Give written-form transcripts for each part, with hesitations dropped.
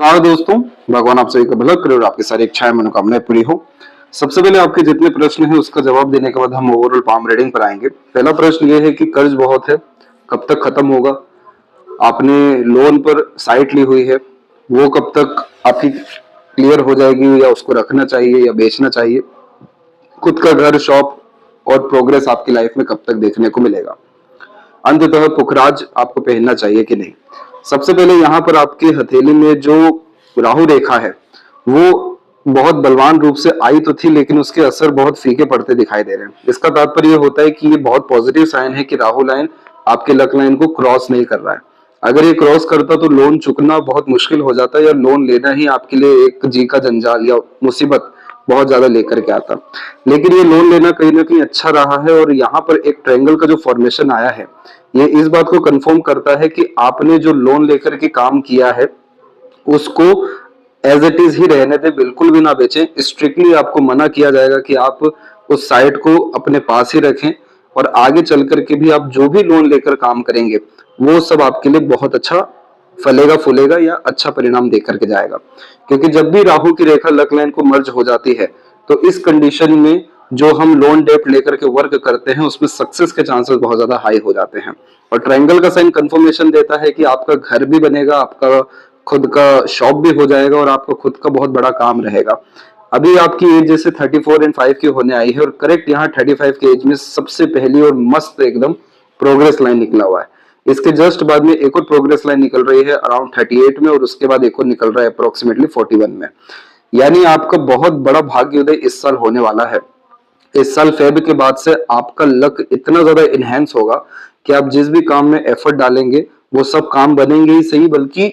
नमस्कार दोस्तों, भगवान आप सभी का भला करे और आपकी सारी इच्छाएं मनोकामनाएं पूरी हो। सबसे पहले आपके जितने प्रश्न हैं उसका जवाब देने के बाद हम ओवरऑल पाम रीडिंग पर आएंगे। पहला प्रश्न ये है कि कर्ज बहुत है, कब तक खत्म होगा? आपने लोन पर साइट ली हुई है, वो कब तक आपकी क्लियर हो जाएगी, या उसको रखना चाहिए या बेचना चाहिए? खुद का घर, शॉप और प्रोग्रेस आपकी लाइफ में कब तक देखने को मिलेगा? अंततः पुखराज आपको पहनना चाहिए कि नहीं? सबसे पहले यहाँ पर आपके हथेली में जो राहु रेखा है वो बहुत बलवान रूप से आई तो थी, लेकिन उसके असर बहुत फीके पड़ते दिखाई दे रहे हैं। इसका तात्पर्य होता है कि ये बहुत पॉजिटिव साइन है कि राहु लाइन आपके लक लाइन को क्रॉस नहीं कर रहा है। अगर ये क्रॉस करता तो लोन चुकना बहुत मुश्किल हो जाता, या लोन लेना ही आपके लिए एक जी का जंजाल या मुसीबत बहुत ज्यादा लेकर के आता। लेकिन ये लोन लेना कहीं ना कहीं अच्छा रहा है, और यहाँ पर एक ट्रायंगल का जो फॉर्मेशन आया है ये इस बात को कंफर्म करता है कि आपने जो लोन लेकर के काम किया है उसको एज इट इज ही रहने दें, बिल्कुल भी ना बेचें। स्ट्रिक्टली आपको मना किया जाएगा कि आप उस साइट को अपने पास ही रखें, और आगे चल करके भी आप जो भी लोन लेकर काम करेंगे वो सब आपके लिए बहुत अच्छा फलेगा फूलेगा या अच्छा परिणाम देकर के जाएगा। क्योंकि जब भी राहु की रेखा लक लाइन को मर्ज हो जाती है तो इस कंडीशन में जो हम लोन डेट लेकर के वर्क करते हैं उसमें सक्सेस के चांसेस बहुत ज्यादा हाई हो जाते हैं। और ट्रायंगल का साइन कंफर्मेशन देता है कि आपका घर भी बनेगा, आपका खुद का शॉप भी हो जाएगा, और आपका खुद का बहुत बड़ा काम रहेगा। अभी आपकी एज जैसे 34 एंड 5 की होने आई है, और करेक्ट यहाँ 35 की एज में सबसे पहली और मस्त एकदम प्रोग्रेस लाइन निकला हुआ है। इसके जस्ट बाद में एक और प्रोग्रेस लाइन निकल रही है अराउंड 38 में, और उसके बाद एक और निकल रहा है अप्रोक्सीमेटली 41 में। यानी आपका बहुत बड़ा भाग्योदय इस साल होने वाला है। इस साल फेब के बाद से आपका लक इतना ज्यादा इनहेंस होगा कि आप जिस भी काम में एफर्ट डालेंगे वो सब काम बनेंगे ही सही, बल्कि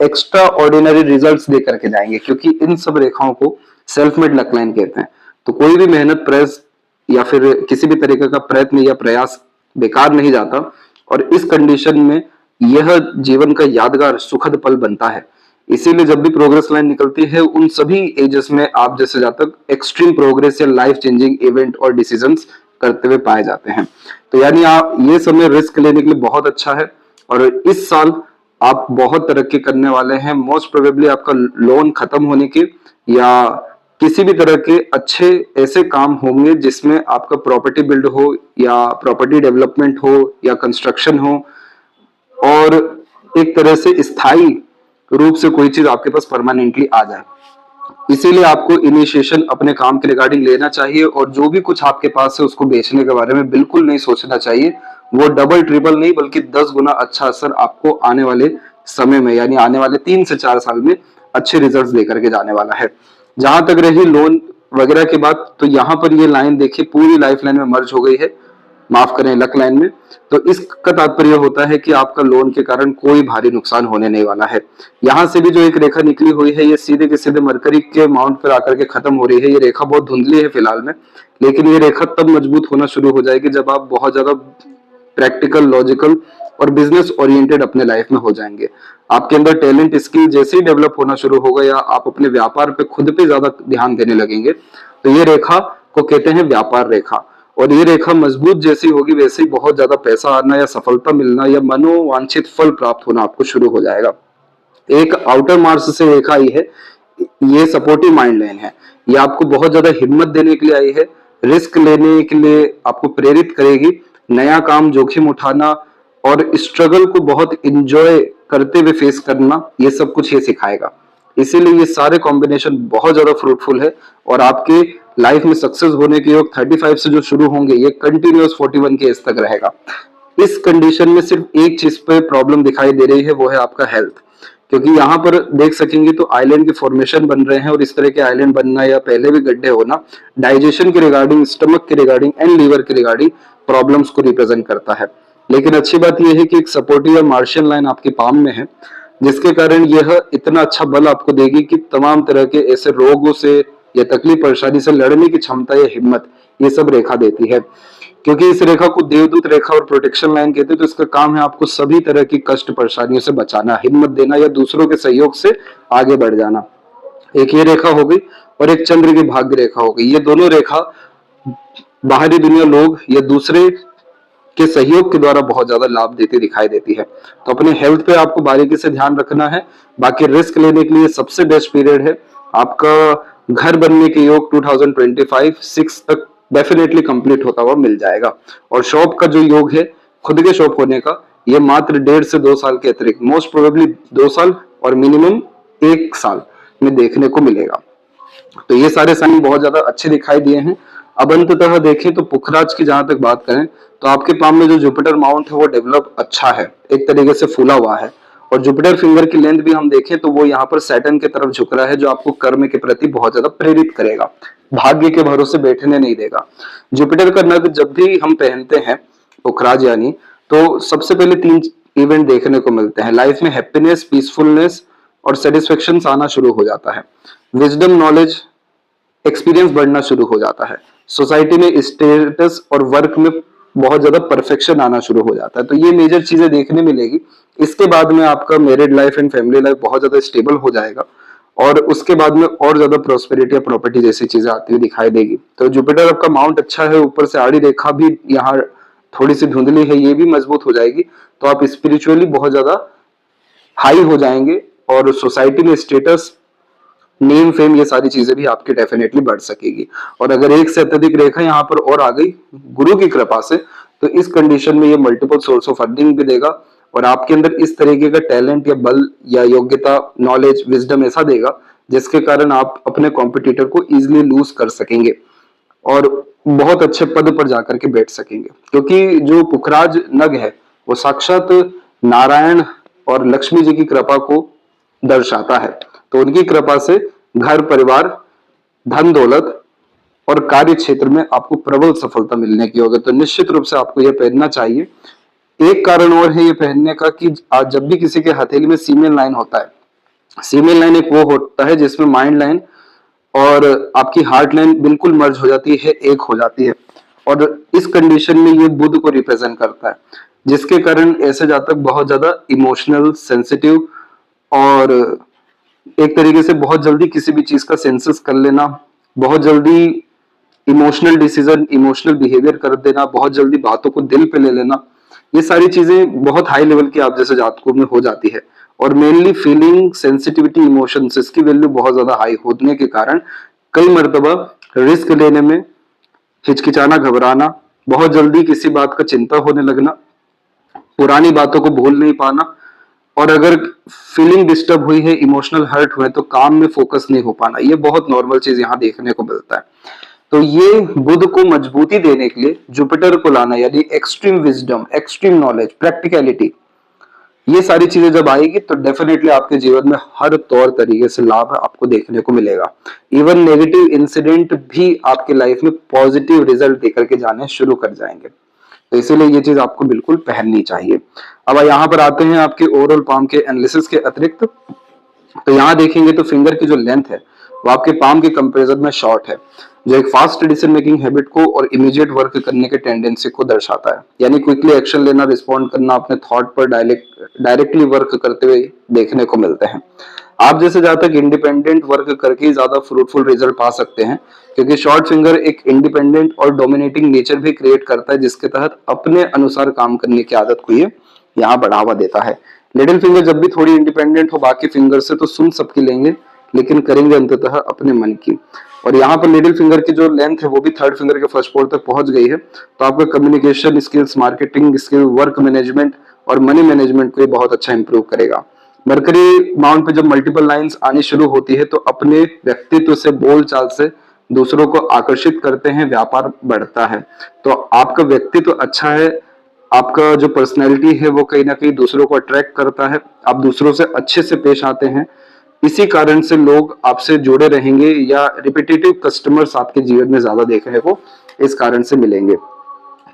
एक्स्ट्रा ऑर्डिनरी रिजल्ट्स दे करके जाएंगे। क्योंकि इन सब रेखाओं को सेल्फ मेड लक लाइन कहते हैं। तो कोई भी मेहनत, प्रयास या फिर किसी भी तरीके का प्रयत्न या प्रयास बेकार नहीं जाता, और इस कंडीशन में यह जीवन का यादगार सुखद पल बनता है। इसीलिए जब भी प्रोग्रेस लाइन निकलती है उन सभी एजेस में आप जैसे जातक एक्सट्रीम प्रोग्रेस या लाइफ चेंजिंग इवेंट और डिसीजंस करते हुए पाए जाते हैं। तो यानी आप ये समय रिस्क लेने के लिए बहुत अच्छा है, और इस साल आप बहुत तरक्की करने वाले हैं। मोस्ट प्रोबेबली आपका लोन खत्म होने के या किसी भी तरह के अच्छे ऐसे काम होंगे जिसमें आपका प्रॉपर्टी बिल्ड हो या प्रॉपर्टी डेवलपमेंट हो या कंस्ट्रक्शन हो, और एक तरह से स्थायी रूप से कोई चीज आपके पास परमानेंटली आ जाए। इसीलिए आपको इनिशिएशन अपने काम के रिगार्डिंग लेना चाहिए, और जो भी कुछ आपके पास है उसको बेचने के बारे में बिल्कुल नहीं सोचना चाहिए। वो डबल ट्रिपल नहीं बल्कि 10 गुना अच्छा असर आपको आने वाले समय में, यानी आने वाले 3 से 4 साल में अच्छे रिजल्ट्स देकर के जाने वाला है। जहां तक रही लोन वगैरह की बात, तो यहाँ पर ये लाइन देखिए पूरी लाइफ लाइन में मर्ज हो गई है, माफ करें लक लाइन में। तो इसका तात्पर्य होता है कि आपका लोन के कारण कोई भारी नुकसान होने नहीं वाला है। यहां से भी जो एक रेखा निकली हुई है ये सीधे के सीधे मरकरी के माउंट पर आकर के खत्म हो रही है। ये रेखा बहुत धुंधली है फिलहाल में, लेकिन ये रेखा तब मजबूत होना शुरू हो जाएगी जब आप बहुत ज्यादा प्रैक्टिकल, लॉजिकल और बिजनेस ओरिएंटेड अपने लाइफ में हो जाएंगे। आपके अंदर टैलेंट, स्किल जैसे ही डेवलप होना शुरू होगा, या आप अपने व्यापार पे खुद पे ज्यादा ध्यान देने लगेंगे, तो ये रेखा को कहते हैं व्यापार रेखा। और ये रेखा मजबूत जैसी होगी वैसे ही बहुत ज्यादा पैसा आना या सफलता मिलना या मनोवांछित फल प्राप्त होना आपको शुरू हो जाएगा। एक आउटर मार्स से रेखा आई है, ये सपोर्टिव माइंड लाइन है। ये आपको बहुत ज्यादा हिम्मत देने के लिए आई है, रिस्क लेने के लिए आपको प्रेरित करेगी। नया काम, जोखिम उठाना और स्ट्रगल को बहुत इंजॉय करते हुए फेस करना, ये सब कुछ ये सिखाएगा। इसीलिए ये सारे कॉम्बिनेशन बहुत ज्यादा फ्रूटफुल है, और आपके लाइफ में सक्सेस होने के योग 35 से जो शुरू होंगे ये कंटिन्यूअस 41 के एज तक रहेगा। इस कंडीशन में सिर्फ एक चीज पे प्रॉब्लम दिखाई दे रही है, वो है आपका हेल्थ। क्योंकि यहाँ पर देख सकेंगे तो आइलैंड के फॉर्मेशन बन रहे हैं, और इस तरह के आइलैंड बनना या पहले भी गड्ढे होना डाइजेशन के रिगार्डिंग, स्टमक के रिगार्डिंग एंड लीवर के रिगार्डिंग प्रॉब्लम्स को रिप्रेजेंट करता है। लेकिन अच्छी बात यह है कि एक सपोर्टिव या मार्शियल लाइन आपके पाम में है, जिसके कारण यह इतना अच्छा बल आपको देगी कि तमाम तरह के ऐसे रोगों से या तकलीफ परेशानी से लड़ने की क्षमता या हिम्मत ये सब रेखा देती है। क्योंकि इस रेखा को देवदूत रेखा और प्रोटेक्शन लाइन कहते हैं, तो इसका काम है आपको सभी तरह की कष्ट परेशानियों से बचाना, हिम्मत देना या दूसरों के सहयोग से आगे बढ़ जाना। एक ये रेखा हो गई, और एक चंद्र की भाग्य रेखा हो गई। ये दोनों रेखा बाहरी दुनिया, लोग या दूसरे के सहयोग के द्वारा बहुत ज्यादा लाभ देती दिखाई देती है। तो अपने हेल्थ पे आपको बारीकी से ध्यान रखना है। बाकी रिस्क लेने के लिए सबसे बेस्ट पीरियड है आपका घर बनने के योग 2025 6 तक डेफिनेटली कंप्लीट होता हुआ मिल जाएगा। और शॉप का जो योग है खुद के शॉप होने का, ये मात्र 1.5 से 2 साल के अतिरिक्त मोस्ट प्रोबेबली 2 साल और मिनिमम 1 साल में देखने को मिलेगा। तो ये सारे साइन बहुत ज्यादा अच्छे दिखाई दिए हैं। अब अंततः देखें तो पुखराज की जहां तक बात करें तो आपके पाम में जो जुपिटर माउंट है वो डेवलप अच्छा है, एक तरीके से फूला हुआ है। और जुपिटर फिंगर की लेंथ भी हम देखें तो वो यहाँ पर सैटर्न की तरफ झुक रहा है, जो आपको कर्म के प्रति बहुत ज्यादा प्रेरित करेगा, भाग्य के भरोसे बैठने नहीं देगा। जुपिटर का नग जब भी हम पहनते हैं पुखराज यानी, तो सबसे पहले 3 इवेंट देखने को मिलते हैं। लाइफ में हैप्पीनेस, पीसफुलनेस और सेटिस्फेक्शन आना शुरू हो जाता है। विजडम, नॉलेज, एक्सपीरियंस बढ़ना शुरू हो जाता है। सोसाइटी में स्टेटस और वर्क में बहुत ज्यादा परफेक्शन आना शुरू हो जाता है। तो ये मेजर चीजें देखने मिलेगी। इसके बाद में आपका married life and family life बहुत ज्यादा स्टेबल हो जाएगा और उसके बाद में और ज्यादा प्रोस्पेरिटी या प्रॉपर्टी जैसी चीजें आती हुई दिखाई देगी। तो जुपिटर आपका माउंट अच्छा है, ऊपर से आड़ी रेखा भी यहाँ थोड़ी सी धुंधली है, ये भी मजबूत हो जाएगी। तो आप स्पिरिचुअली बहुत ज्यादा हाई हो जाएंगे और सोसाइटी में स्टेटस, नेम, फेम, ये सारी चीजें भी आपकी डेफिनेटली बढ़ सकेगी। और अगर एक से अत्यधिक रेखा यहाँ पर और आ गई गुरु की कृपा से, तो इस कंडीशन में ये मल्टीपल सोर्स ऑफ अर्निंग भी देगा और आपके अंदर इस तरीके का टैलेंट या बल या योग्यता, नॉलेज, विजडम ऐसा देगा जिसके कारण आप अपने कॉम्पिटिटर को इजिली लूज कर सकेंगे और बहुत अच्छे पद पर जाकर के बैठ सकेंगे। क्योंकि जो पुखराज नग है वो साक्षात नारायण और लक्ष्मी जी की कृपा को दर्शाता है। तो उनकी कृपा से घर परिवार, धन दौलत और कार्य क्षेत्र में आपको प्रबल सफलता मिलने की होगी। तो निश्चित रूप से आपको यह पहनना चाहिए। एक कारण और है ये पहनने का कि आज जब भी किसी के हथेली में सीमेन लाइन होता है, सीमेन लाइन एक वो होता है जिसमें माइंड लाइन और आपकी हार्ट लाइन बिल्कुल मर्ज हो जाती है, एक हो जाती है। और इस कंडीशन में ये बुध को रिप्रेजेंट करता है, जिसके कारण ऐसे जातक बहुत ज्यादा इमोशनल, सेंसिटिव और एक तरीके से बहुत जल्दी किसी भी चीज का सेंसस कर लेना, बहुत जल्दी इमोशनल डिसीजन, इमोशनल बिहेवियर कर देना, बहुत जल्दी बातों को दिल पे ले लेना, ये सारी चीजें बहुत हाई लेवल की आप जैसे जातकों में हो जाती है। और मेनली फीलिंग, सेंसिटिविटी, इमोशंस, इसकी वैल्यू बहुत ज्यादा हाई होने के कारण कई मर्तबा रिस्क लेने में हिचकिचाना, घबराना, बहुत जल्दी किसी बात का चिंता होने लगना, पुरानी बातों को भूल नहीं पाना, और अगर फीलिंग डिस्टर्ब हुई है, इमोशनल हर्ट हुए तो काम में फोकस नहीं हो पाना, ये बहुत नॉर्मल चीज यहाँ देखने को मिलता है। तो ये बुध को मजबूती देने के लिए जुपिटर को लाना, यानी extreme wisdom, extreme knowledge, practicality, ये सारी चीजें जब आएगी तो डेफिनेटली आपके जीवन में हर तौर तरीके से लाभ आपको देखने को मिलेगा। इवन नेगेटिव इंसिडेंट भी आपके लाइफ में पॉजिटिव रिजल्ट देकर के जाने शुरू कर जाएंगे। तो इसीलिए ये चीज आपको बिल्कुल पहननी चाहिए। अब यहाँ पर आते हैं आपके ओवरऑल पाम के एनालिसिस के अतिरिक्त। तो यहाँ देखेंगे तो फिंगर की जो लेंथ है वो आपके पाम के कंपैरिजन में शॉर्ट है, जो एक फास्ट डिसीजन मेकिंग हैबिट को और इमीडिएट वर्क करने के टेंडेंसी को दर्शाता है। यानी क्विकली एक्शन लेना, रिस्पॉन्ड करना, अपने थॉट पर डायरेक्टली वर्क करते हुए देखने को मिलते हैं। आप जैसे जातक इंडिपेंडेंट वर्क करके ही ज्यादा फ्रूटफुल रिजल्ट पा सकते हैं, क्योंकि शॉर्ट फिंगर एक इंडिपेंडेंट और डोमिनेटिंग नेचर भी क्रिएट करता है, जिसके तहत अपने अनुसार काम करने की आदत को ये यहाँ बढ़ावा देता है। लिटिल फिंगर जब भी थोड़ी इंडिपेंडेंट हो बाकी फिंगर से, तो सुन सबकी लेंगे लेकिन करेंगे अंततः अपने मन की। और यहाँ पर लिटिल फिंगर की जो लेंथ है वो भी थर्ड फिंगर के फर्स्ट पोर तक पहुंच गई है। तो आपका communication skills, marketing skill, work management और मनी मैनेजमेंट को ये बहुत अच्छा इंप्रूव करेगा। मरकरी माउंट पे जब मल्टीपल लाइंस आनी शुरू होती है तो अपने व्यक्तित्व से, बोल चाल से दूसरों को आकर्षित करते हैं, व्यापार बढ़ता है। तो आपका व्यक्तित्व अच्छा है, आपका जो पर्सनैलिटी है वो कहीं ना कहीं दूसरों को अट्रैक्ट करता है, आप दूसरों से अच्छे से पेश आते हैं, इसी कारण से लोग आपसे जुड़े रहेंगे या रिपीटेटिव कस्टमर्स आपके जीवन में ज्यादा देखने को इस कारण से मिलेंगे।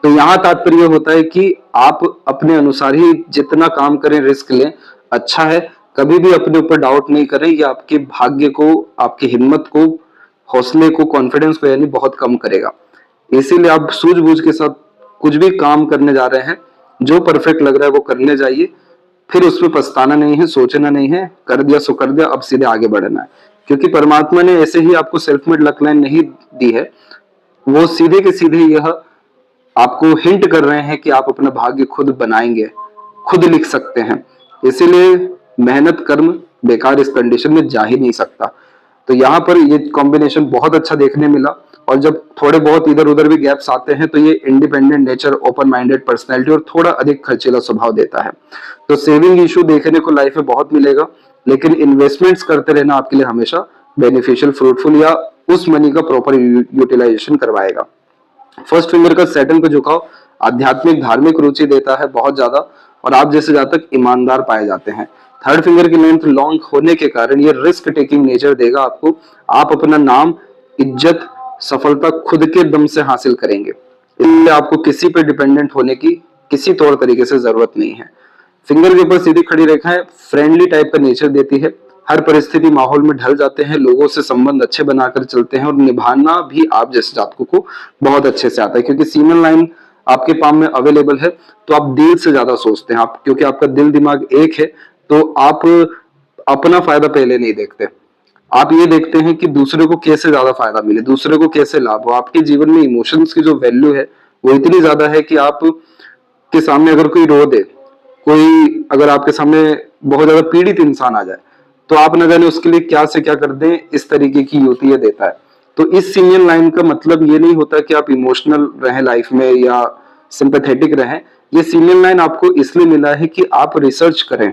तो यहाँ तात्पर्य होता है कि आप अपने अनुसार ही जितना काम करें, रिस्क लें, अच्छा है। कभी भी अपने ऊपर डाउट नहीं करें, ये आपके भाग्य को, आपकी हिम्मत को, हौसले को, कॉन्फिडेंस को यानी बहुत कम करेगा। इसीलिए आप सूझबूझ के साथ कुछ भी काम करने जा रहे हैं, जो परफेक्ट लग रहा है वो करने जाइए, फिर उसमें पछताना नहीं है, सोचना नहीं है, कर दिया सो कर दिया, अब सीधे आगे बढ़ना है। क्योंकि परमात्मा ने ऐसे ही आपको सेल्फ मेड लक लाइन नहीं दी है, वो सीधे के सीधे यह आपको हिंट कर रहे हैं कि आप अपना भाग्य खुद बनाएंगे, खुद लिख सकते हैं। इसीलिए मेहनत कर्म बेकार इस कंडीशन में जा ही नहीं सकता। तो यहाँ पर ये कॉम्बिनेशन बहुत अच्छा देखने मिला। और जब थोड़े बहुत इधर उधर भी गैप्स आते हैं तो ये independent nature, open minded personality और थोड़ा अधिक खर्चीला स्वभाव देता है। तो सेविंग इशू देखने को लाइफ में बहुत मिलेगा, लेकिन इन्वेस्टमेंट्स करते रहना आपके लिए हमेशा बेनिफिशियल, फ्रूटफुल या उस मनी का प्रॉपर यूटिलाइजेशन करवाएगा। फर्स्ट फिंगर का सैटर्न का झुकाव आध्यात्मिक धार्मिक रुचि देता है बहुत ज्यादा, और आप जैसे जातक ईमानदार पाए जाते हैं। थर्ड फिंगर की लेंथ लॉन्ग होने के कारण ये रिस्क टेकिंग नेचर देगा आपको। आप अपना नाम, इज्जत, सफलता खुद के दम से हासिल करेंगे, इसलिए आपको किसी पे डिपेंडेंट होने की किसी तौर तरीके से जरूरत नहीं है। फिंगर के ऊपर सीधी खड़ी रेखाएं फ्रेंडली टाइप का नेचर देती है। हर परिस्थिति माहौल में ढल जाते हैं, लोगों से संबंध अच्छे बनाकर चलते हैं और निभाना भी आप जैसे जातकों को बहुत अच्छे से आता है, क्योंकि सीमन लाइन आपके पाम में अवेलेबल है। तो आप दिल से ज्यादा सोचते हैं, आप क्योंकि आपका दिल दिमाग एक है, तो आप अपना फायदा पहले नहीं देखते। आप ये देखते हैं कि दूसरे को कैसे ज्यादा फायदा मिले, दूसरे को कैसे लाभ हो। आपके जीवन में इमोशंस की जो वैल्यू है वो इतनी ज्यादा है कि आप के सामने अगर कोई रो दे, कोई अगर आपके सामने बहुत ज्यादा पीड़ित इंसान आ जाए, तो आप न जाने उसके लिए क्या से क्या कर दें, इस तरीके की युति ये देता है। तो इस सीनियर लाइन का मतलब ये नहीं होता कि आप इमोशनल रहें लाइफ में या सिंपैथेटिक रहें। ये सीनियर लाइन आपको इसलिए मिला है कि आप रिसर्च करें,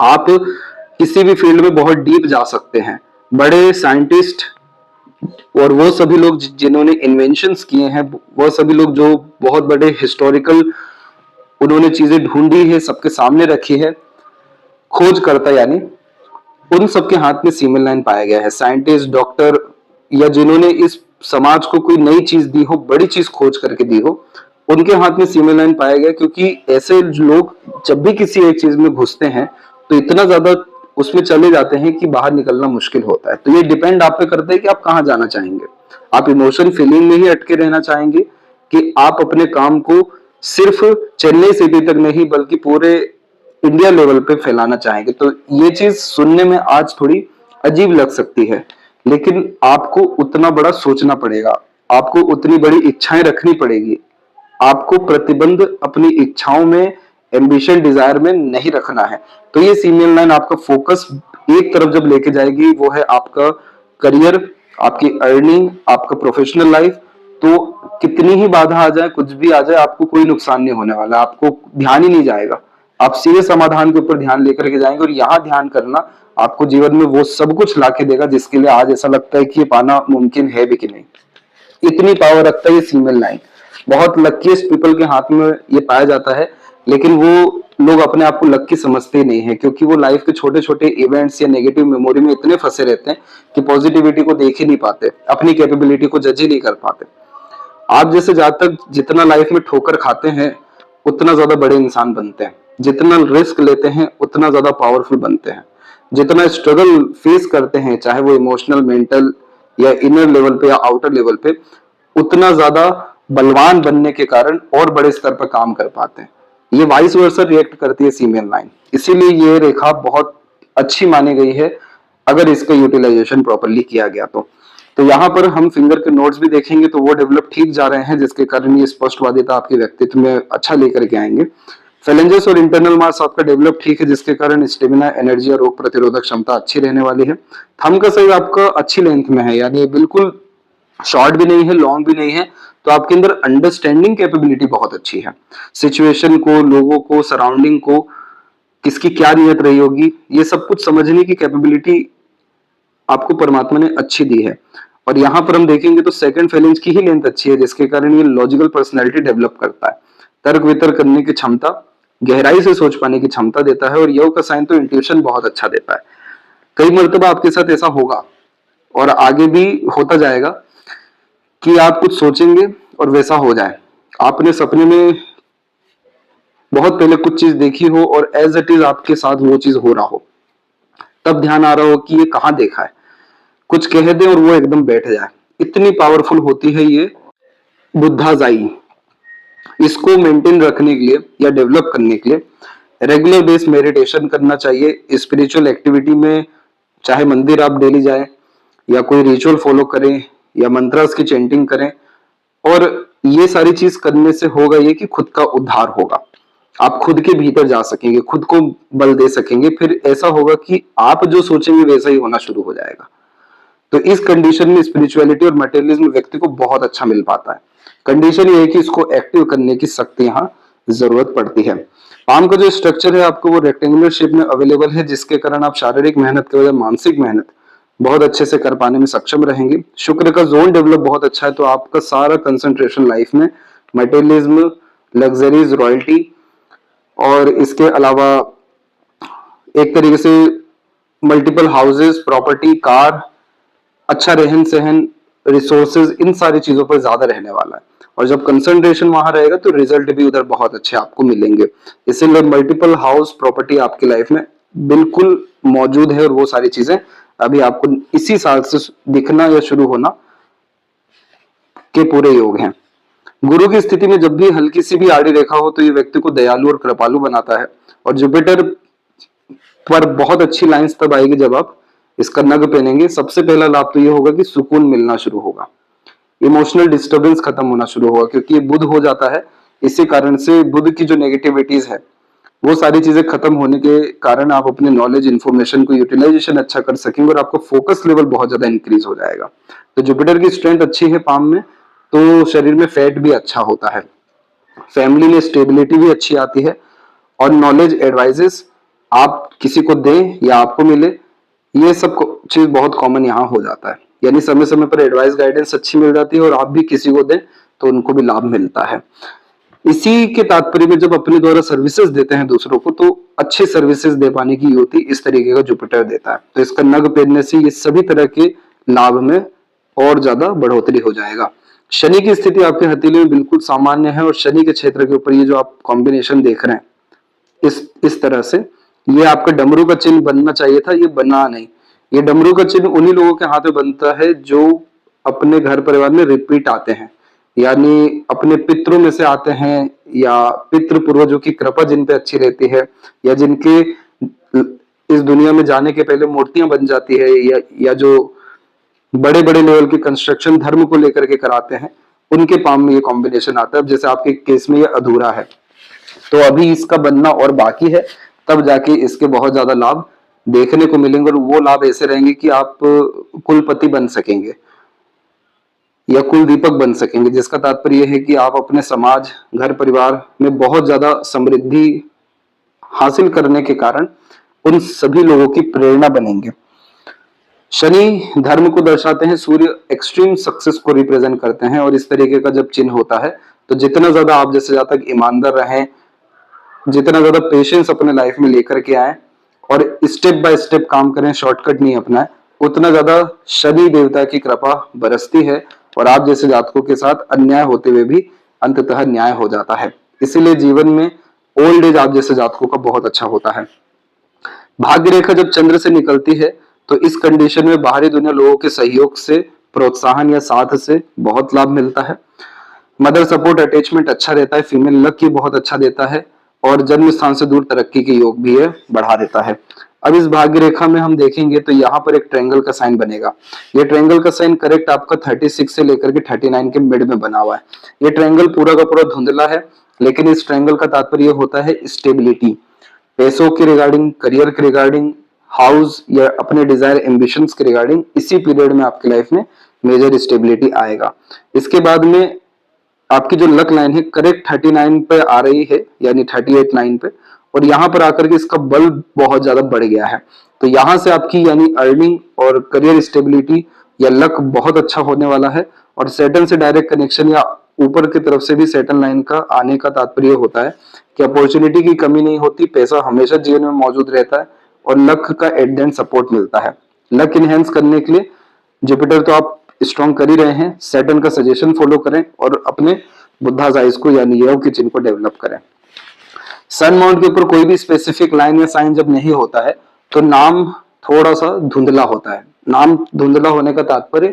आप किसी भी फील्ड में बहुत डीप जा सकते हैं। बड़े साइंटिस्ट और वो सभी लोग जिन्होंने इन्वेंशंस किए हैं, वो सभी लोग जो बहुत बड़े हिस्टोरिकल उन्होंने चीजें ढूंढी है, सबके सामने रखी है, खोज करता यानी, उन सबके हाथ में सीमन लाइन पाया गया है। साइंटिस्ट, डॉक्टर या जिन्होंने इस समाज को कोई नई चीज दी हो, बड़ी चीज खोज करके दी हो, उनके हाथ में सीमन लाइन पाया गया। क्योंकि ऐसे लोग जब भी किसी एक चीज में घुसते हैं तो इतना ज्यादा उसमें चले जाते हैं कि बाहर निकलना मुश्किल होता है। तो ये डिपेंड आप पे करता है कि आप कहाँ जाना चाहेंगे। आप इमोशन फीलिंग में ही अटके रहना चाहेंगे कि आप अपने काम को सिर्फ चेन्नई सिटी तक नहीं बल्कि पूरे इंडिया लेवल पे फैलाना चाहेंगे। तो ये चीज सुनने में आज थोड़ी अजीब लग सकती है, लेकिन आपको उतना बड़ा सोचना पड़ेगा, आपको उतनी बड़ी इच्छाएं रखनी पड़ेगी। आपको प्रतिबंध अपनी इच्छाओं में, एम्बिशन, डिजायर में नहीं रखना है। तो ये सीनियर लाइन आपका फोकस एक तरफ जब लेके जाएगी, वो है आपका करियर, आपकी अर्निंग, आपका प्रोफेशनल लाइफ। तो कितनी ही बाधा आ जाए, कुछ भी आ जाए, आपको कोई नुकसान नहीं होने वाला, आपको ध्यान ही नहीं जाएगा। आप सीधे समाधान के ऊपर ध्यान लेकर के जाएंगे, और यहाँ ध्यान करना आपको जीवन में वो सब कुछ लाके देगा जिसके लिए आज ऐसा लगता है कि ये पाना मुमकिन है भी कि नहीं। इतनी पावर रखता है ये सीमेल लाइन। बहुत लकीस्ट पीपल के हाथ में ये पाया जाता है, लेकिन वो लोग अपने आप को लकी समझते ही नहीं है, क्योंकि वो लाइफ के छोटे छोटे इवेंट्स या नेगेटिव मेमोरी में इतने फंसे रहते हैं कि पॉजिटिविटी को देख ही नहीं पाते, अपनी कैपेबिलिटी को जज ही नहीं कर पाते। आप जैसे जातक जितना लाइफ में ठोकर खाते हैं उतना ज्यादा बड़े इंसान बनते हैं, जितना रिस्क लेते हैं उतना ज्यादा पावरफुल बनते हैं, जितना स्ट्रगल फेस करते हैं चाहे वो इमोशनल, मेंटल या इनर लेवल पे या आउटर लेवल पे, उतना ज्यादा बलवान बनने के कारण और बड़े स्तर पर काम कर पाते हैं। ये वाइस वर्सा रिएक्ट करती है सीमेल लाइन, इसीलिए ये रेखा बहुत अच्छी मानी गई है अगर इसका यूटिलाइजेशन प्रॉपरली किया गया तो यहाँ पर हम फिंगर के नोट्स भी देखेंगे तो वो डेवलप ठीक जा रहे हैं, जिसके कारण ये स्पष्टवादिता आपके व्यक्तित्व में अच्छा लेकर के आएंगे। फेलेंजेस और इंटरनल मास आपका डेवलप ठीक है, जिसके कारण स्टेमिना, एनर्जी और रोग प्रतिरोधक क्षमता अच्छी रहने वाली है। थंब का साइज आपका अच्छी लेंथ में है, यानी बिल्कुल शॉर्ट भी नहीं है, लॉन्ग भी नहीं है। तो आपके अंदर अंडरस्टैंडिंग कैपेबिलिटी बहुत अच्छी है, सिचुएशन को, लोगों को, सराउंडिंग को, किसकी क्या नियत रही होगी, ये सब कुछ समझने की कैपेबिलिटी आपको परमात्मा ने अच्छी दी है। और यहाँ पर हम देखेंगे तो सेकंड फेलेंज की ही लेंथ अच्छी है, जिसके कारण ये लॉजिकल पर्सनैलिटी डेवलप करता है, तर्क वितर्क करने की क्षमता, गहराई से सोच पाने की क्षमता देता है। और योग का साइन तो इंट्यूशन बहुत अच्छा देता है। कई मर्तबा आपके साथ ऐसा होगा और आगे भी होता जाएगा कि आप कुछ सोचेंगे और वैसा हो जाए। आपने सपने में बहुत पहले कुछ चीज देखी हो और एज इट इज आपके साथ वो चीज हो रहा हो, तब ध्यान आ रहा हो कि ये कहाँ देखा है, कुछ कह दे और वो एकदम बैठ जाए। इतनी पावरफुल होती है ये बुद्धाजाई। इसको मेंटेन रखने के लिए या डेवलप करने के लिए रेगुलर बेस मेडिटेशन करना चाहिए। स्पिरिचुअल एक्टिविटी में चाहे मंदिर आप डेली जाएं या कोई रिचुअल फॉलो करें या मंत्रास की चैंटिंग करें, और ये सारी चीज करने से होगा ये कि खुद का उद्धार होगा, आप खुद के भीतर जा सकेंगे, खुद को बल दे सकेंगे, फिर ऐसा होगा कि आप जो सोचेंगे वैसा ही होना शुरू हो जाएगा। तो इस कंडीशन में स्पिरिचुअलिटी और मटेरियलिज्म व्यक्ति को बहुत अच्छा मिल पाता है। कंडीशन ये है कि इसको एक्टिव करने की सख्त यहाँ जरूरत पड़ती है। पाम का जो स्ट्रक्चर है आपको वो रेक्टेंगुलर शेप में अवेलेबल है, जिसके कारण आप शारीरिक मेहनत के बजाय मानसिक मेहनत बहुत अच्छे से कर पाने में सक्षम रहेंगे। शुक्र का जोन डेवलप बहुत अच्छा है, तो आपका सारा कंसंट्रेशन लाइफ में मटेरियलिज्म, लग्जरीज, रॉयल्टी और इसके अलावा एक तरीके से मल्टीपल हाउसेस, प्रॉपर्टी, कार, अच्छा रहन सहन, रिसोर्सेज, इन सारी चीजों पर ज्यादा रहने वाला है। और जब कंसंट्रेशन वहां रहेगा तो रिजल्ट भी उधर बहुत अच्छे आपको मिलेंगे। इसीलिए मल्टीपल हाउस प्रॉपर्टी आपकी लाइफ में बिल्कुल मौजूद है, और वो सारी चीजें अभी आपको इसी साल से दिखना या शुरू होना के पूरे योग हैं। गुरु की स्थिति में जब भी हल्की सी भी आड़ी रेखा हो तो ये व्यक्ति को दयालु और कृपालु बनाता है। और जुपिटर पर बहुत अच्छी लाइंस तब आएगी जब आप इसका नग पहनेंगे। सबसे पहला लाभ तो ये होगा कि सुकून मिलना शुरू होगा, इमोशनल डिस्टर्बेंस खत्म होना शुरू होगा, क्योंकि ये बुध हो जाता है। इसी कारण से बुध की जो नेगेटिविटीज है वो सारी चीजें खत्म होने के कारण आप अपने नॉलेज, इंफॉर्मेशन को यूटिलाइजेशन अच्छा कर सकेंगे और आपका फोकस लेवल बहुत ज्यादा इंक्रीज हो जाएगा। तो जुपिटर की स्ट्रेंथ अच्छी है पाम में, तो शरीर में फैट भी अच्छा होता है, फैमिली में स्टेबिलिटी भी अच्छी आती है, और नॉलेज एडवाइजेस आप किसी को दें या आपको मिले, ये सब चीज बहुत कॉमन यहाँ हो जाता है। यानी समय समय पर एडवाइस, गाइडेंस अच्छी मिल जाती है, और आप भी किसी को दें तो उनको भी लाभ मिलता है। इसी के तात्पर्य में जब अपने द्वारा सर्विसेज देते हैं दूसरों को, तो अच्छी सर्विसेज दे पाने की युक्ति इस तरीके का जुपिटर देता है। तो इसका नग पहनने से ये सभी तरह के लाभ में और ज्यादा बढ़ोतरी हो जाएगा। शनि की स्थिति आपके हथेली में बिल्कुल सामान्य है, और शनि के क्षेत्र के ऊपर ये जो आप कॉम्बिनेशन देख रहे हैं इस तरह से, ये आपका डमरू का चिन्ह बनना चाहिए था, ये बना नहीं। ये डमरू का चिन्ह उन्हीं लोगों के हाथ में बनता है जो अपने घर परिवार में रिपीट आते हैं, यानी अपने पितरों में से आते हैं, या पितृ पूर्वजों की कृपा जिन पे अच्छी रहती है, या जिनके इस दुनिया में जाने के पहले मूर्तियां बन जाती है, या जो बड़े बड़े लेवल के कंस्ट्रक्शन धर्म को लेकर के कराते हैं, उनके पाम में ये कॉम्बिनेशन आता है। अब जैसे आपके केस में ये अधूरा है, तो अभी इसका बनना और बाकी है, तब जाके इसके बहुत ज्यादा लाभ देखने को मिलेंगे। और वो लाभ ऐसे रहेंगे कि आप कुलपति बन सकेंगे या कुल दीपक बन सकेंगे, जिसका तात्पर्य यह है कि आप अपने समाज, घर परिवार में बहुत ज्यादा समृद्धि हासिल करने के कारण उन सभी लोगों की प्रेरणा बनेंगे। शनि धर्म को दर्शाते हैं, सूर्य एक्सट्रीम सक्सेस को रिप्रेजेंट करते हैं, और इस तरीके का जब चिन्ह होता है तो जितना ज्यादा आप जैसे जातक ईमानदार रहें, जितना ज्यादा पेशेंस अपने लाइफ में लेकर के आए और स्टेप बाय स्टेप काम करें, शॉर्टकट नहीं अपनाए, उतना ज्यादा शनि देवता की कृपा बरसती है, और आप जैसे जातकों के साथ अन्याय होते हुए भी अंततः न्याय हो जाता है। इसीलिए जीवन में ओल्ड एज आप जैसे जातकों का बहुत अच्छा होता है। भाग्य रेखा जब चंद्र से निकलती है तो इस कंडीशन में बाहरी दुनिया लोगों के सहयोग से, प्रोत्साहन या साथ से बहुत लाभ मिलता है। मदर सपोर्ट, अटैचमेंट अच्छा रहता है, फीमेल लक की बहुत अच्छा देता है, और जन्म स्थान से दूर तरक्की के योग भी है बढ़ा देता है। अब इस भाग्य रेखा में हम देखेंगे तो यहाँ पर एक ट्रायंगल का साइन बनेगा। ये ट्रायंगल का साइन करेक्ट आपका 36 से लेकर के 39 के मिड में बना हुआ है। ये ट्रायंगल पूरा का पूरा धुंधला है, लेकिन इस ट्रायंगल का तात्पर्य होता है स्टेबिलिटी, पैसों के रिगार्डिंग, करियर के रिगार्डिंग, हाउस या अपने डिजायर एम्बिशंस के रिगार्डिंग। इसी पीरियड में आपकी लाइफ में मेजर स्टेबिलिटी आएगा। इसके बाद में आपकी जो लक लाइन है करेक्ट 39 पे आ रही है, यानी 38 लाइन पे, और यहाँ पर आकर के इसका बल बहुत ज्यादा बढ़ गया है। तो यहाँ से आपकी यानी अर्निंग और करियर स्टेबिलिटी या लक बहुत अच्छा होने वाला है। और सैटर्न से डायरेक्ट कनेक्शन या ऊपर की तरफ से भी सैटर्न लाइन का आने का तात्पर्य होता है कि अपॉर्चुनिटी की कमी नहीं होती, पैसा हमेशा जीवन में मौजूद रहता है, और लक का एट द एंड सपोर्ट मिलता है। लक इनहेंस करने के लिए जुपिटर तो आप स्ट्रॉन्ग कर ही रहे हैं, सैटर्न का सजेशन फॉलो करें और अपने बुद्धास आइज को यानी योग की चिन्ह को डेवलप करें। सन माउंट के ऊपर कोई भी स्पेसिफिक लाइन या साइन जब नहीं होता है तो नाम थोड़ा सा धुंधला होता है। नाम धुंधला होने का तात्पर्य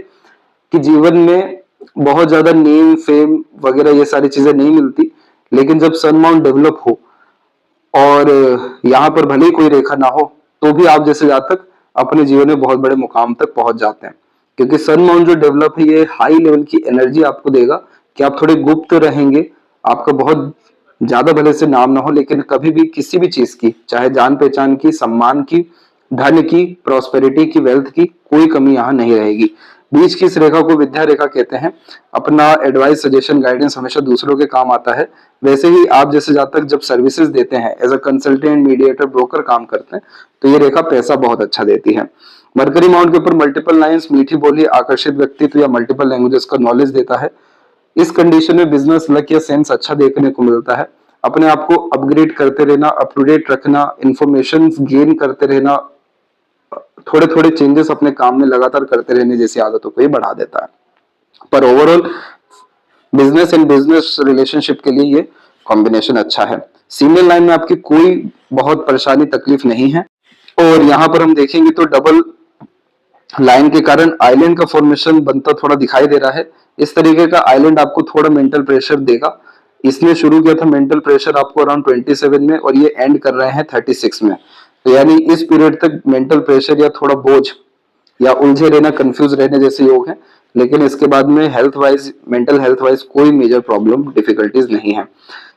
कि जीवन में बहुत ज्यादा नेम, फेम वगैरह ये सारी चीजें नहीं मिलती, लेकिन जब सन माउंट डेवलप हो और यहाँ पर भले ही कोई रेखा ना हो तो भी आप जैसे जातक अपने जीवन में बहुत बड़े मुकाम तक पहुंच जाते हैं, क्योंकि सन माउंट जो डेवलप है ये हाई लेवल की एनर्जी आपको देगा कि आप थोड़े गुप्त रहेंगे, आपका बहुत ज्यादा भले से नाम ना हो, लेकिन कभी भी किसी भी चीज की, चाहे जान पहचान की, सम्मान की, धन की, प्रॉस्पेरिटी की, वेल्थ की कोई कमी यहाँ नहीं रहेगी। बीच की इस रेखा को विद्या रेखा कहते हैं। अपना एडवाइस, सजेशन, गाइडेंस हमेशा दूसरों के काम आता है। वैसे ही आप जैसे जातक जब सर्विसेज देते हैं, as a consultant, mediator, broker काम करते हैं, तो ये रेखा पैसा बहुत अच्छा देती है। मरकरी माउंट के ऊपर मल्टीपल लाइंस, मीठी बोली, आकर्षित व्यक्तित्व या मल्टीपल लैंग्वेजेस का नॉलेज देता है। इस कंडीशन में बिजनेस लक या सेंस अच्छा देखने को मिलता है। अपने आप को अपग्रेड करते रहना, अप टू डेट रखना, इंफॉर्मेशन गेन करते रहना, थोड़े थोड़े चेंजेस अपने काम में लगातार करते रहने जैसी आदतों को ही बढ़ा देता है। पर overall business and business relationship के लिए ये कॉम्बिनेशन अच्छा है। सीनियर लाइन में आपकी कोई बहुत परेशानी तकलीफ नहीं है। और यहाँ पर हम देखेंगे तो डबल लाइन के कारण आइलैंड का फॉर्मेशन बनता थोड़ा दिखाई दे रहा है। इस तरीके का आइलैंड आपको थोड़ा मेंटल प्रेशर देगा। इसने शुरू किया था मेंटल प्रेशर आपको अराउंड 27 में, और ये एंड कर रहे हैं 36 में। तो यानी इस पीरियड तक मेंटल प्रेशर या थोड़ा बोझ या उलझे रहना, कंफ्यूज रहने जैसे योग है। लेकिन इसके बाद में health wise, mental health wise कोई मेजर प्रॉब्लम, डिफिकल्टीज नहीं है।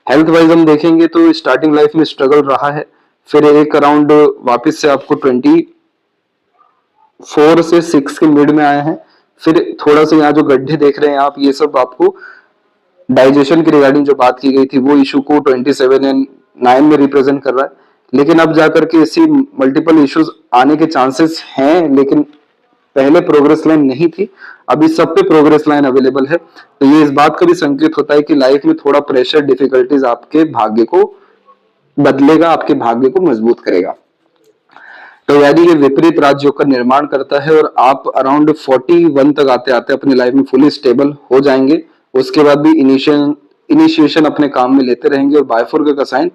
हेल्थ वाइज हम देखेंगे तो स्टार्टिंग लाइफ में स्ट्रगल रहा है, फिर एक अराउंड वापस से आपको 24 से 6 के मिड में आए हैं। फिर थोड़ा सा यहाँ जो गड्ढे देख रहे हैं आप, ये सब आपको डाइजेशन की रिगार्डिंग जो बात की गई थी वो इशू को 27 एंड 9 में रिप्रेजेंट कर रहा है। लेकिन अब जाकर के ऐसी मल्टीपल इश्यूज आने के चांसेस हैं, लेकिन पहले प्रोग्रेस लाइन नहीं थी, अभी सब पे प्रोग्रेस लाइन अवेलेबल है। तो ये इस बात का भी संकेत होता है कि लाइफ में थोड़ा प्रेशर, डिफिकल्टीज आपके भाग्य को बदलेगा, आपके भाग्य को मजबूत करेगा। तो यानी ये विपरीत राजयोग का निर्माण करता है, और आप अराउंड 41 तक आते आते अपनी लाइफ में फुली स्टेबल हो जाएंगे। उसके बाद भी इनिशिएशन अपने काम में लेते रहेंगे, और बायफोर्क का साइन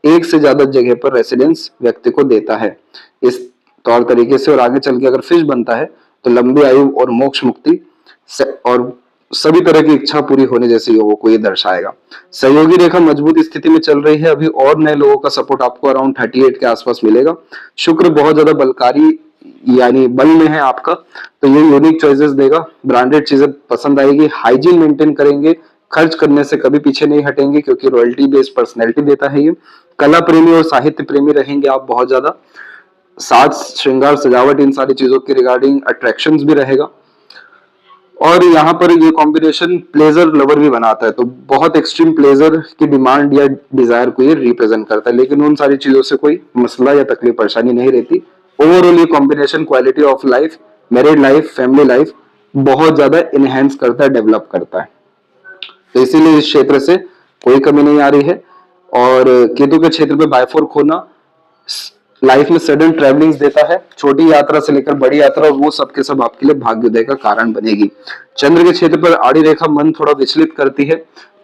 एक से ज्यादा जगह पर रेसिडेंस व्यक्ति को देता है इस तौर तरीके से। और आगे चल के अगर फिश बनता है तो लंबी आयु और मोक्ष मुक्ति और सभी तरह की इच्छा पूरी होने जैसे योगों को ये दर्शाएगा। सहयोगी रेखा मजबूत स्थिति में चल रही है अभी, और नए लोगों का सपोर्ट आपको अराउंड 38 के आसपास मिलेगा। शुक्र बहुत ज्यादा बलकारी यानी बल में है आपका, तो ये यूनिक चॉइसेस देगा, ब्रांडेड चीजें पसंद आएगी, हाइजीन मेंटेन करेंगे, खर्च करने से कभी पीछे नहीं हटेंगे क्योंकि रॉयल्टी बेस्ड पर्सनैलिटी देता है ये। कला प्रेमी और साहित्य प्रेमी रहेंगे आप बहुत ज्यादा। साज श्रृंगार सजावट इन सारी चीजों के रिगार्डिंग अट्रैक्शंस भी रहेगा। और यहाँ पर ये कॉम्बिनेशन प्लेजर लवर भी बनाता है, तो बहुत एक्सट्रीम प्लेजर की डिमांड या डिजायर को ये रिप्रेजेंट करता है, लेकिन उन सारी चीजों से कोई मसला या तकलीफ परेशानी नहीं रहती। ओवरऑल ये combination quality of life, married life, family life बहुत ज्यादा इनहेंस करता है, डेवलप करता है। तो इसीलिए इस क्षेत्र से कोई कमी नहीं आ रही है। और केतु के क्षेत्र में बायफोर्क होना लाइफ में सडन ट्रेवलिंग्स देता है, छोटी यात्रा से लेकर बड़ी यात्रा, और वो सबके सब आपके लिए भाग्योदय का कारण बनेगी। चंद्र के क्षेत्र पर आड़ी रेखा मन थोड़ा विचलित करती है,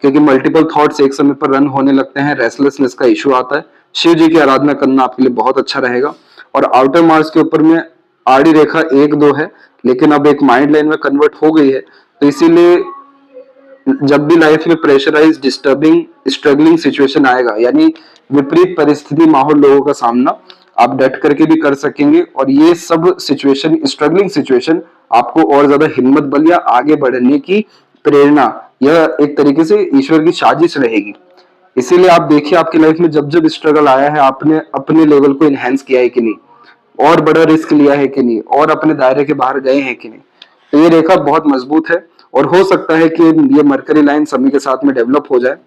क्योंकि मल्टीपल थॉट्स एक समय पर रन होने लगते हैं, रेस्टलेसनेस का इशू आता है। शिव जी की आराधना करना आपके लिए बहुत अच्छा रहेगा। और आउटर मार्स के ऊपर में आड़ी रेखा 1-2 है, लेकिन अब एक माइंड लाइन में कन्वर्ट हो गई है, तो इसीलिए जब भी लाइफ में प्रेशराइज, डिस्टर्बिंग, स्ट्रगलिंग सिचुएशन आएगा, यानी विपरीत परिस्थिति, माहौल, लोगों का सामना आप डट करके भी कर सकेंगे। और ये सब सिचुएशन, स्ट्रगलिंग सिचुएशन आपको और ज्यादा हिम्मत, बल या आगे बढ़ने की प्रेरणा, यह एक तरीके से ईश्वर की साजिश रहेगी। इसीलिए आप देखिए आपकी लाइफ में जब जब स्ट्रगल आया है, आपने अपने लेवल को इनहेंस किया है कि नहीं, और बड़ा रिस्क लिया है कि नहीं, और अपने दायरे के बाहर गए हैं कि नहीं। तो ये रेखा बहुत मजबूत है, और हो सकता है कि ये मरकरी लाइन समय के साथ में डेवलप हो जाए,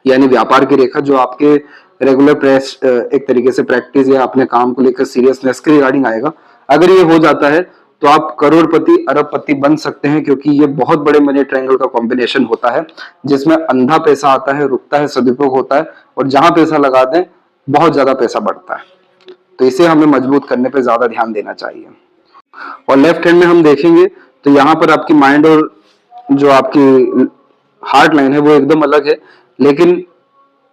यानी व्यापार की रेखा जो आपके रेगुलर प्रेस एक तरीके से प्रैक्टिस या अपने काम को लेकर सीरियसनेस के रिगार्डिंग आएगा। अगर ये हो जाता है तो आप करोड़पति, अरबपति बन सकते हैं, क्योंकि ये बहुत बड़े मनी ट्रायंगल का कॉम्बिनेशन होता है, जिसमें अंधा पैसा आता है, रुकता है, सदुपयोग होता है, और जहां पैसा लगा दें बहुत ज्यादा पैसा बढ़ता है। तो इसे हमें मजबूत करने पर ज्यादा ध्यान देना चाहिए। और लेफ्ट हैंड में हम देखेंगे तो यहाँ पर आपकी माइंड और जो आपकी हार्ट लाइन है वो एकदम अलग है, लेकिन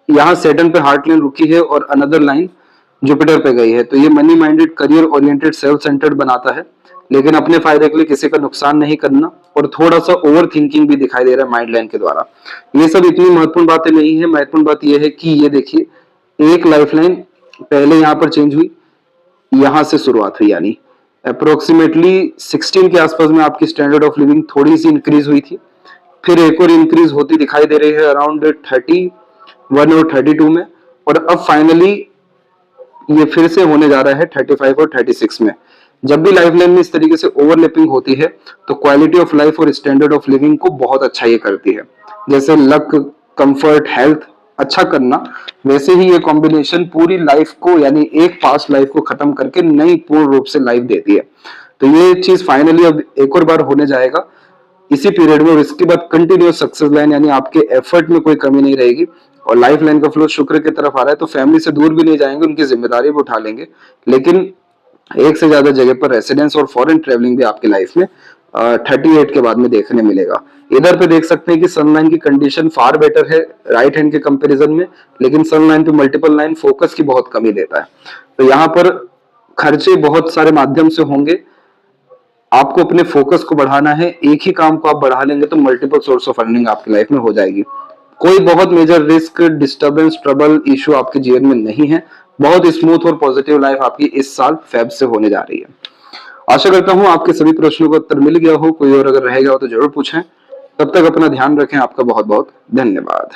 यहाँ सैटर्न पे हार्ट लाइन रुकी है और अनदर लाइन जुपिटर पे गई है। तो ये money minded, career oriented, self centred बनाता है, लेकिन अपने फायदे के लिए किसी का नुकसान नहीं करना, और थोड़ा सा ओवर थिंकिंग भी दिखाई दे रहा है माइंड लाइन के द्वारा। ये सब इतनी महत्वपूर्ण बातें नहीं है। महत्वपूर्ण बात यह है कि ये देखिए एक लाइफ लाइन पहले यहाँ पर चेंज हुई, यहाँ से शुरुआत हुई, यानी अप्रोक्सीमेटली 16 के आसपास में आपकी स्टैंडर्ड ऑफ लिविंग थोड़ी सी इंक्रीज हुई थी, फिर एक और इंक्रीज होती दिखाई दे रही है अराउंड 31 और 32 में, और अब फाइनली ये फिर से होने जा रहा है 35 और 36 में। जब भी लाइफ लाइन में इस तरीके से ओवरलैपिंग होती है तो क्वालिटी ऑफ लाइफ और स्टैंडर्ड ऑफ लिविंग को बहुत अच्छा ये करती है। जैसे लक, कंफर्ट, हेल्थ अच्छा करना, वैसे ही ये कॉम्बिनेशन पूरी लाइफ को, यानी एक पास्ट लाइफ को खत्म करके नई पूर्ण रूप से लाइफ देती है। तो ये चीज फाइनली अब एक और बार होने जाएगा इसी पीरियड में, और इसके बाद कंटिन्यूस सक्सेस लाइन, यानी आपके एफर्ट में कोई कमी नहीं रहेगी, और लाइफ लाइन का फ्लो शुक्र की तरफ आ रहा है, तो फैमिली से दूर भी नहीं जाएंगे, उनकी जिम्मेदारी भी उठा लेंगे, लेकिन एक से ज्यादा जगह पर रेसिडेंस और फॉरेन ट्रेवलिंग भी आपकी लाइफ में 38 के बाद में देखने मिलेगा। इधर पे देख सकते हैं कि सनलाइन की कंडीशन फार बेटर है राइट हैंड के कंपैरिजन में, लेकिन सनलाइन पे मल्टीपल लाइन फोकस की बहुत कमी देता है। तो यहाँ पर खर्चे बहुत सारे माध्यम से होंगे, आपको अपने फोकस को बढ़ाना है, एक ही काम को आप बढ़ा लेंगे तो मल्टीपल सोर्स ऑफ अर्निंग आपकी लाइफ में हो जाएगी। कोई बहुत major risk, disturbance, trouble, issue आपके जीवन में नहीं है। बहुत स्मूथ और पॉजिटिव लाइफ आपकी इस साल फेब से होने जा रही है। आशा करता हूं आपके सभी प्रश्नों का उत्तर मिल गया हो, कोई और अगर रह गया हो तो जरूर पूछें। तब तक अपना ध्यान रखें। आपका बहुत बहुत धन्यवाद।